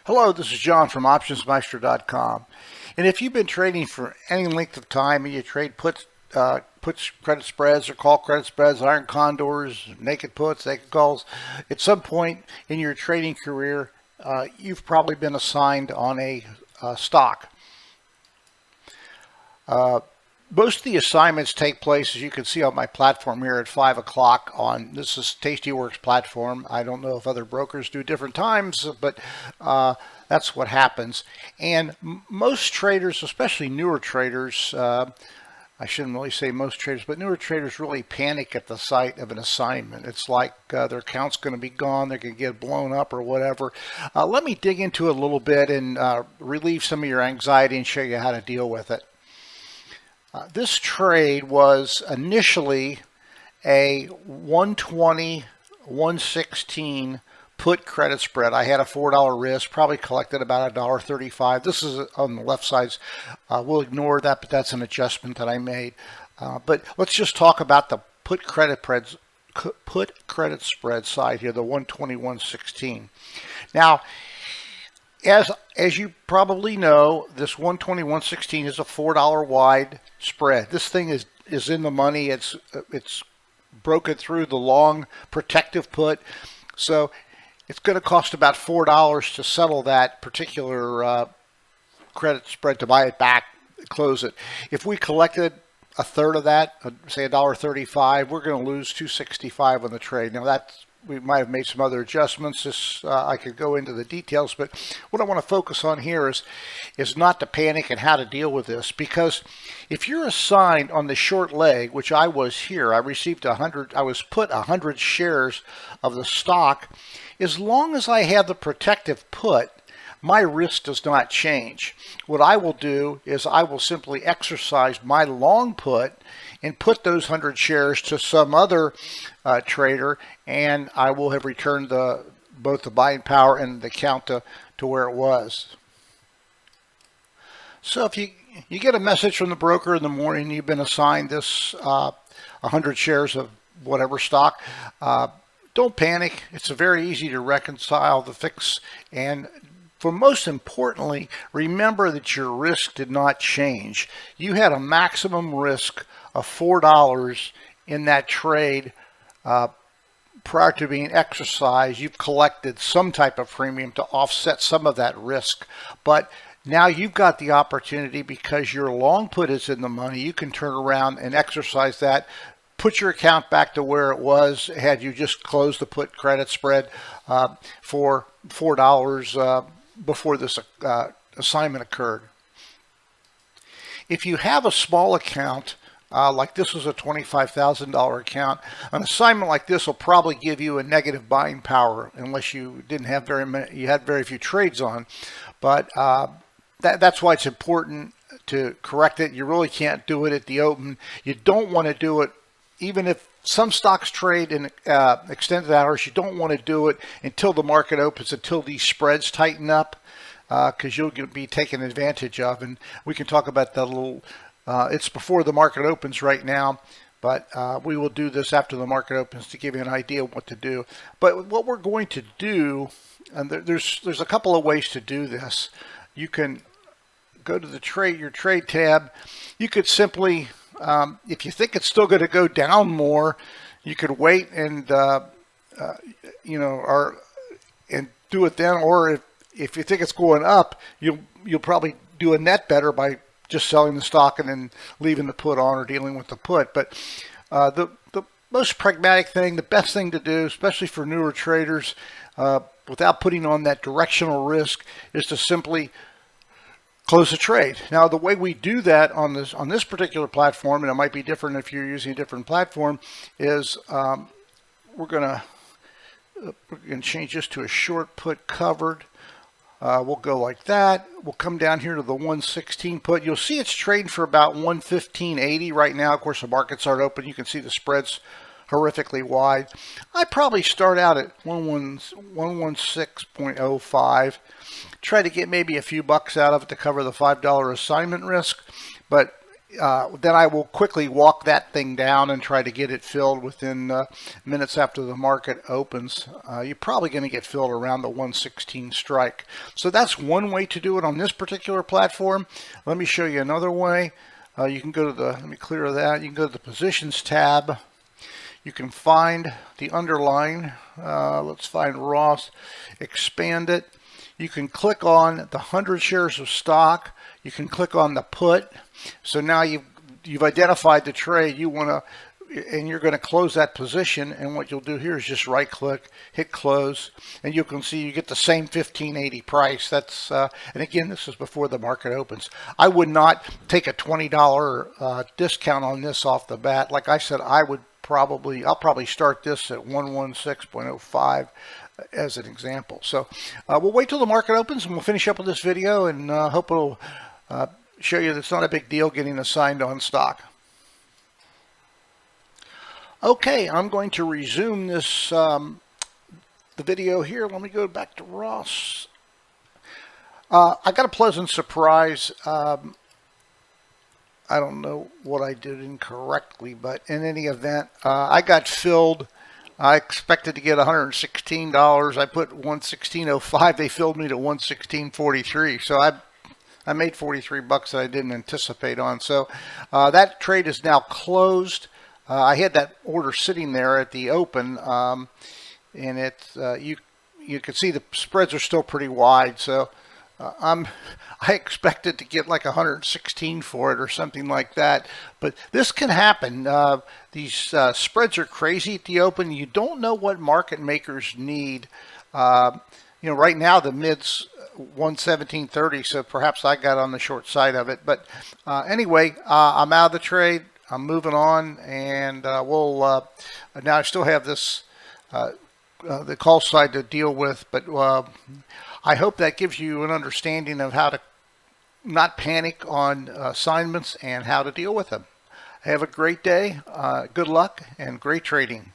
Hello, this is John from OptionsMeister.com. And if you've been trading for any length of time and you trade puts, credit spreads or call credit spreads, iron condors, naked puts, naked calls, at some point in your trading career, you've probably been assigned on a stock. Most of the assignments take place, as you can see on my platform here, at 5 o'clock on, this is Tastyworks platform. I don't know if other brokers do different times, but that's what happens. And most traders, especially newer traders, I shouldn't really say most traders, but newer traders really panic at the sight of an assignment. It's like their account's going to be gone, they're going to get blown up or whatever. Let me dig into it a little bit and relieve some of your anxiety and show you how to deal with it. This trade was initially a 120, 116 put credit spread. I had a $4 risk, probably collected about $1.35. This is on the left side. We'll ignore that, but that's an adjustment that I made. But let's just talk about the put credit spread side here, the 120, 116. Now, as you probably know, this 120, 116 is a $4 wide spread. This thing is in the money. It's broken through the long protective put, so it's going to cost about $4 to settle that particular credit spread, to buy it back, close it. If we collected a third of that, say $1.35, we're going to lose $2.65 on the trade. Now we might have made some other adjustments. I could go into the details, but what I want to focus on here is not to panic and how to deal with this, because if you're assigned on the short leg, which I was here, I received 100, I was put 100 shares of the stock. As long as I have the protective put, my risk does not change. What I will do is I will simply exercise my long put and put those 100 shares to some other trader, and I will have returned both the buying power and the count to where it was. So if you get a message from the broker in the morning, you've been assigned this 100 shares of whatever stock, don't panic. It's very easy to reconcile the fix, and for most importantly, remember that your risk did not change. You had a maximum risk of $4 in that trade prior to being exercised. You've collected some type of premium to offset some of that risk, but now you've got the opportunity, because your long put is in the money, you can turn around and exercise that, put your account back to where it was had you just closed the put credit spread for $4 before this assignment occurred. If you have a small account, like this was a $25,000 account, an assignment like this will probably give you a negative buying power unless you didn't have you had very few trades on. But that's why it's important to correct it. You really can't do it at the open. You don't want to do it, even if some stocks trade in extended hours, you don't want to do it until the market opens, until these spreads tighten up, because you'll be taken advantage of. And we can talk about that a little. It's before the market opens right now, but we will do this after the market opens to give you an idea of what to do. But what we're going to do, and there's a couple of ways to do this. You can go to your trade tab. You could simply, if you think it's still going to go down more, you could wait and and do it then. Or if you think it's going up, you'll probably do a net better by just selling the stock and then leaving the put on or dealing with the put. But the most pragmatic thing, the best thing to do, especially for newer traders, without putting on that directional risk, is to simply close the trade. Now, the way we do that on this particular platform, and it might be different if you're using a different platform, is we're going to change this to a short put covered. We'll go like that. We'll come down here to the 116 put. You'll see it's trading for about 115.80 right now. Of course, the markets aren't open. You can see the spreads horrifically wide. I probably start out at 116.05. Try to get maybe a few bucks out of it to cover the $5 assignment risk. But then I will quickly walk that thing down and try to get it filled within minutes after the market opens. You're probably going to get filled around the 116 strike. So that's one way to do it on this particular platform. Let me show you another way. You can go to the, let me clear that, you can go to the positions tab. You can find the underlying, let's find Ross, expand it. You can click on the 100 shares of stock. You can click on the put. So now you've identified the trade you want to, and you're going to close that position. And what you'll do here is just right click, hit close, and you can see you get the same 1580 price. That's and again, this is before the market opens. I would not take a $20 discount on this off the bat. Like I said, I'll probably start this at 116.05 as an example. So we'll wait till the market opens and we'll finish up with this video, and hope it'll show you that it's not a big deal getting assigned on stock. Okay, I'm going to resume this the video here. Let me go back to Ross. I got a pleasant surprise. I don't know what I did incorrectly, but in any event, I got filled. I expected to get $116. I put 116.05. They filled me to 116.43. So I made 43 bucks that I didn't anticipate on. So that trade is now closed. I had that order sitting there at the open, and it's you can see the spreads are still pretty wide. So I expected to get like 116 for it or something like that, but this can happen. These spreads are crazy at the open. You don't know what market makers need. You know, right now the mid's 117.30, so perhaps I got on the short side of it. But anyway, I'm out of the trade. I'm moving on, and we'll now I still have this the call side to deal with, but I hope that gives you an understanding of how to not panic on assignments and how to deal with them. Have a great day, good luck, and great trading.